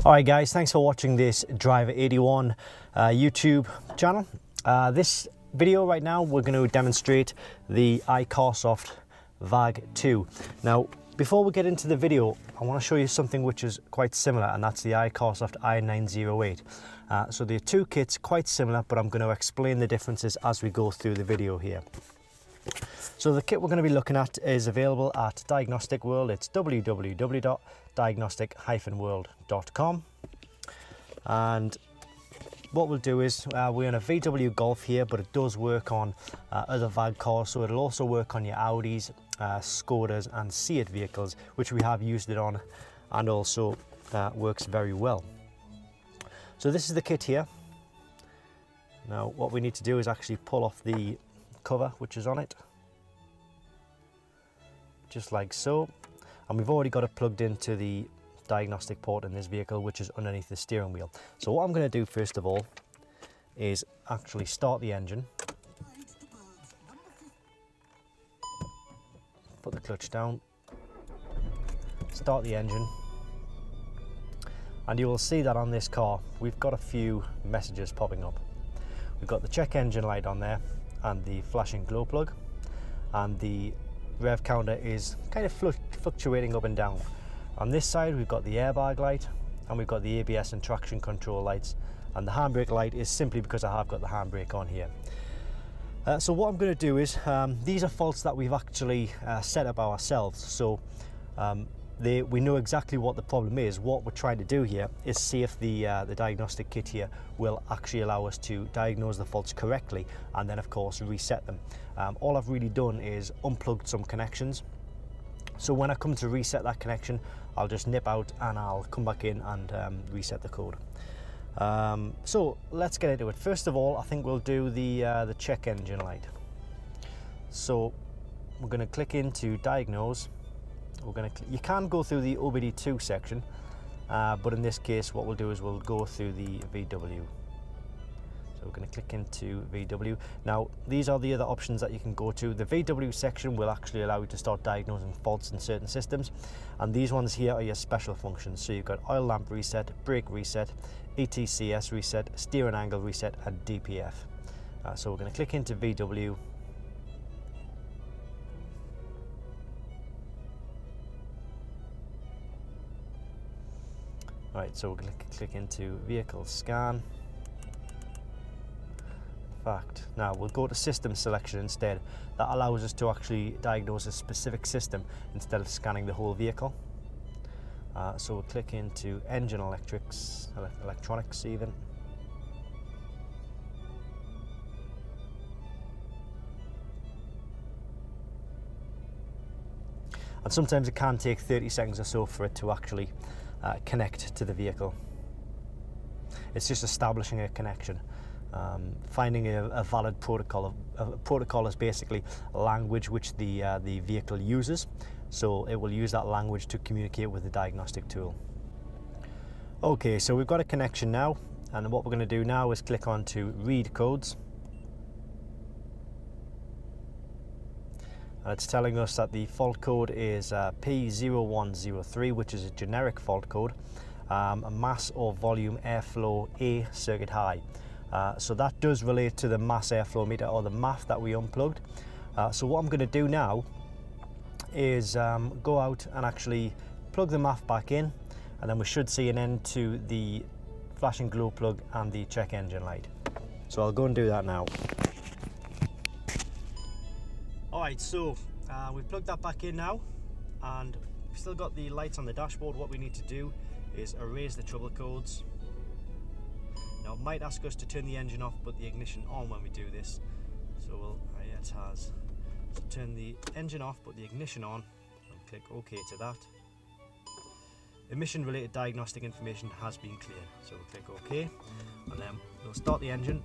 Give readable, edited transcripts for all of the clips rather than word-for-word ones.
Alright guys, thanks for watching this Driver 81 YouTube channel. This video right now we're going to demonstrate the iCarsoft vag-II. Now before we get into the video, I want to show you something which is quite similar, and that's the iCarsoft i908. So the two kits quite similar, but I'm going to explain the differences as we go through the video here. So the kit we're going to be looking at is available at Diagnostic World. It's www.diagnostic-world.com. And what we'll do is we're in a VW Golf here, but it does work on other VAG cars, so it'll also work on your Audis, Skodas and Seat vehicles, which we have used it on, and also works very well. So this is the kit here. Now what we need to do is actually pull off the cover which is on it, just like so, and we've already got it plugged into the diagnostic port in this vehicle, which is underneath the steering wheel. So what I'm going to do first of all is actually start the engine, put the clutch down, start the engine, and you will see that on this car we've got a few messages popping up. We've got the check engine light on there and the flashing glow plug, and the rev counter is kind of fluctuating up and down. On this side we've got the airbag light, and we've got the ABS and traction control lights, and the handbrake light is simply because I have got the handbrake on here. So what I'm going to do is, these are faults that we've actually set up ourselves, so we know exactly what the problem is. What we're trying to do here is see if the diagnostic kit here will actually allow us to diagnose the faults correctly, and then of course reset them. All I've really done is unplugged some connections, so when I come to reset that connection I'll just nip out and I'll come back in and reset the code. So let's get into it. First of all, I think we'll do the check engine light. So we're going to click into diagnose. You can go through the OBD2 section, but in this case what we'll do is we'll go through the VW. So we're going to click into VW. Now these are the other options that you can go to. The VW section will actually allow you to start diagnosing faults in certain systems, and these ones here are your special functions. So you've got oil lamp reset, brake reset, ETCS reset, steering angle reset and DPF. So we're going to click into VW. Right, so we're going to click into vehicle scan. Now we'll go to system selection instead. That allows us to actually diagnose a specific system instead of scanning the whole vehicle. So we'll click into engine electronics even. And sometimes it can take 30 seconds or so for it to actually connect to the vehicle. It's just establishing a connection. Finding a valid protocol. A protocol is basically a language which the vehicle uses, so it will use that language to communicate with the diagnostic tool. Okay, so we've got a connection now, and what we're going to do now is click on to read codes, and it's telling us that the fault code is P0103, which is a generic fault code, a mass or volume airflow A circuit high. So that does relate to the mass airflow meter, or the MAF that we unplugged. So what I'm going to do now is go out and actually plug the MAF back in, and then we should see an end to the flashing glow plug and the check engine light. So I'll go and do that now. Alright, so we've plugged that back in now, and we've still got the lights on the dashboard. What we need to do is erase the trouble codes. Now it might ask us to turn the engine off but the ignition on when we do this, so it has. So turn the engine off but the ignition on, and click OK to that. Emission related diagnostic information has been cleared, so we'll click OK, and then we'll start the engine,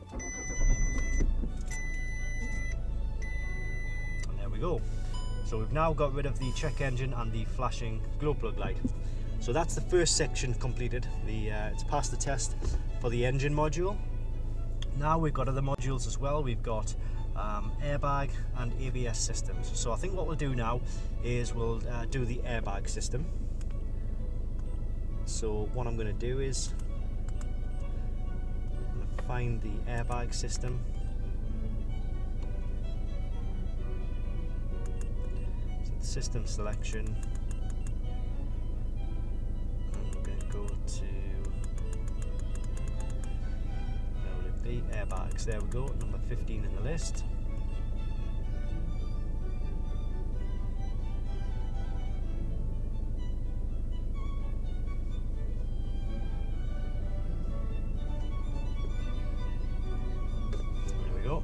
and there we go. So we've now got rid of the check engine and the flashing glow plug light. So that's the first section completed. It's passed the test for the engine module. Now we've got other modules as well. We've got airbag and ABS systems. So I think what we'll do now is we'll do the airbag system. So what I'm going to do is I'm going to find the airbag system. So the system selection, and we're going to go to, where will it be? Airbags. There we go, number 15 in the list.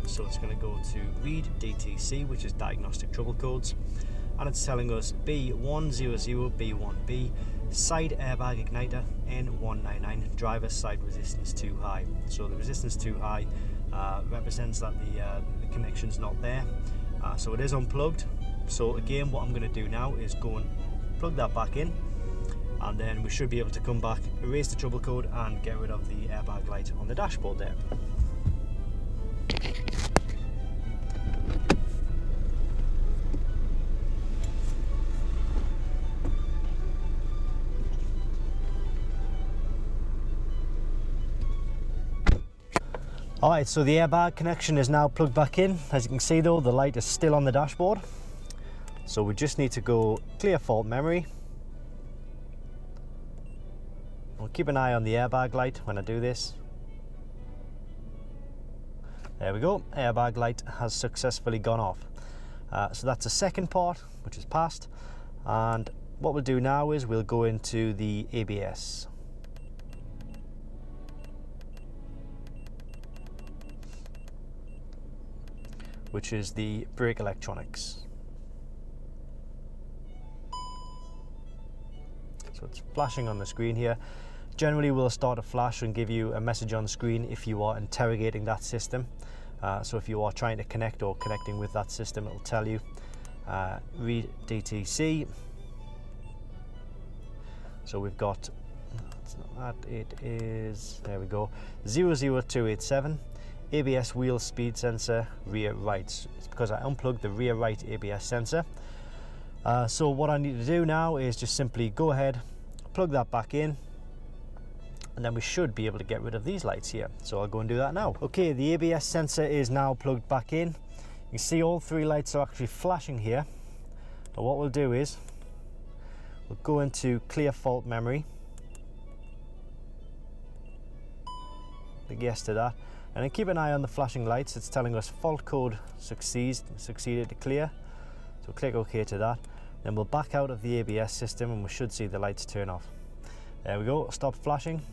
So it's going to go to read DTC, which is diagnostic trouble codes, and it's telling us B100, B1B, side airbag igniter, N199, driver side resistance too high. So the resistance too high represents that the connection's not there, so it is unplugged. So again, what I'm going to do now is go and plug that back in, and then we should be able to come back, erase the trouble code, and get rid of the airbag light on the dashboard there. Alright, so the airbag connection is now plugged back in. As you can see though, the light is still on the dashboard. So we just need to go clear fault memory. We'll keep an eye on the airbag light when I do this. There we go, airbag light has successfully gone off. So that's the second part, which is passed. And what we'll do now is we'll go into the ABS. Which is the brake electronics. So it's flashing on the screen here. Generally we'll start a flash and give you a message on the screen if you are interrogating that system. So if you are trying to connect or connecting with that system, it will tell you read DTC. So we've got, that's not that, it is, there we go, 00287. ABS wheel speed sensor, rear right. It's because I unplugged the rear right ABS sensor. So what I need to do now is just simply go ahead, plug that back in, and then we should be able to get rid of these lights here. So I'll go and do that now. Okay, the ABS sensor is now plugged back in. You can see all three lights are actually flashing here. But what we'll do is we'll go into clear fault memory. Click yes to that. And then keep an eye on the flashing lights. It's telling us fault code succeeded to clear. So click OK to that. Then we'll back out of the ABS system and we should see the lights turn off. There we go, stop flashing.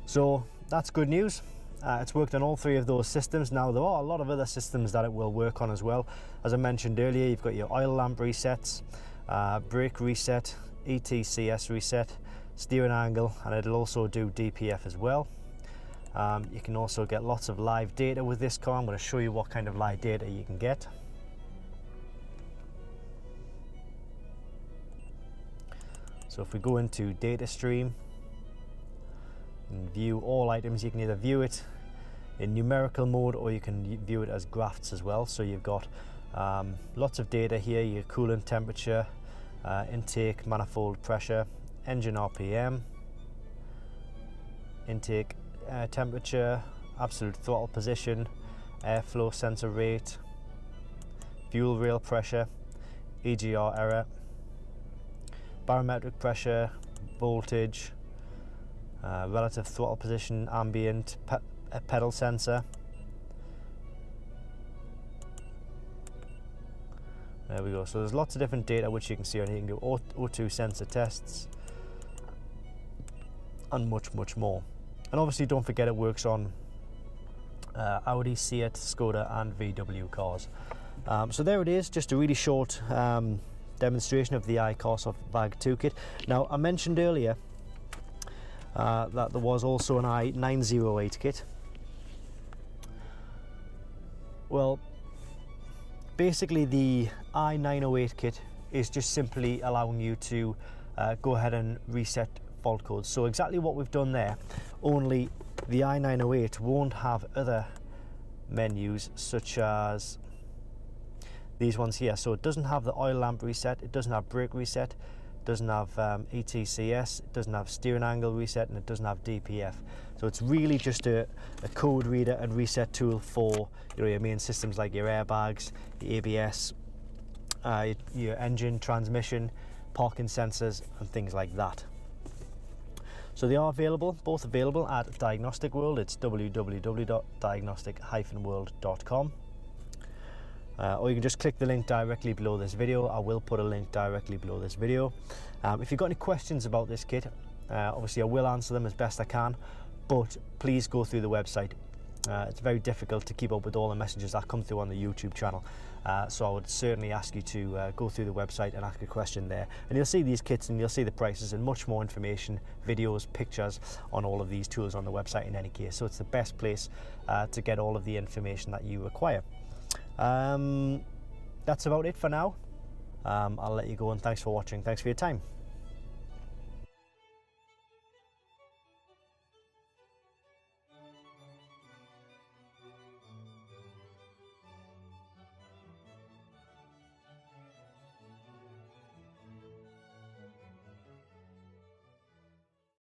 So that's good news. It's worked on all three of those systems. Now there are a lot of other systems that it will work on as well. As I mentioned earlier, you've got your oil lamp resets, brake reset, ETCS reset, steering angle, and it'll also do DPF as well. You can also get lots of live data with this car. I'm going to show you what kind of live data you can get. So if we go into data stream and view all items, you can either view it in numerical mode or you can view it as graphs as well. So you've got lots of data here, your coolant temperature, intake manifold pressure, engine RPM, intake temperature, absolute throttle position, airflow sensor rate, fuel rail pressure, EGR error, barometric pressure, voltage, relative throttle position, ambient, pedal sensor. There we go. So there's lots of different data which you can see on here. You can do O2 sensor tests and much more. And obviously don't forget it works on Audi, Seat, Skoda and VW cars. So there it is, just a really short demonstration of the iCarsoft vag-II kit. Now I mentioned earlier that there was also an i908 kit. Well, basically the i908 kit is just simply allowing you to go ahead and reset fault codes. So exactly what we've done there, only the i908 won't have other menus such as these ones here. So it doesn't have the oil lamp reset, it doesn't have brake reset, doesn't have ETCS, it doesn't have steering angle reset, and it doesn't have DPF. So it's really just a code reader and reset tool for your main systems like your airbags, your ABS, your engine, transmission, parking sensors, and things like that. So they are available, both available at Diagnostic World. It's www.diagnostic-world.com. Or you can just click the link directly below this video. I will put a link directly below this video. If you've got any questions about this kit, obviously I will answer them as best I can, but please go through the website. It's very difficult to keep up with all the messages that come through on the YouTube channel. So I would certainly ask you to go through the website and ask a question there. And you'll see these kits and you'll see the prices and much more information, videos, pictures on all of these tools on the website in any case. So it's the best place to get all of the information that you require. That's about it for now. I'll let you go, and thanks for watching. Thanks for your time.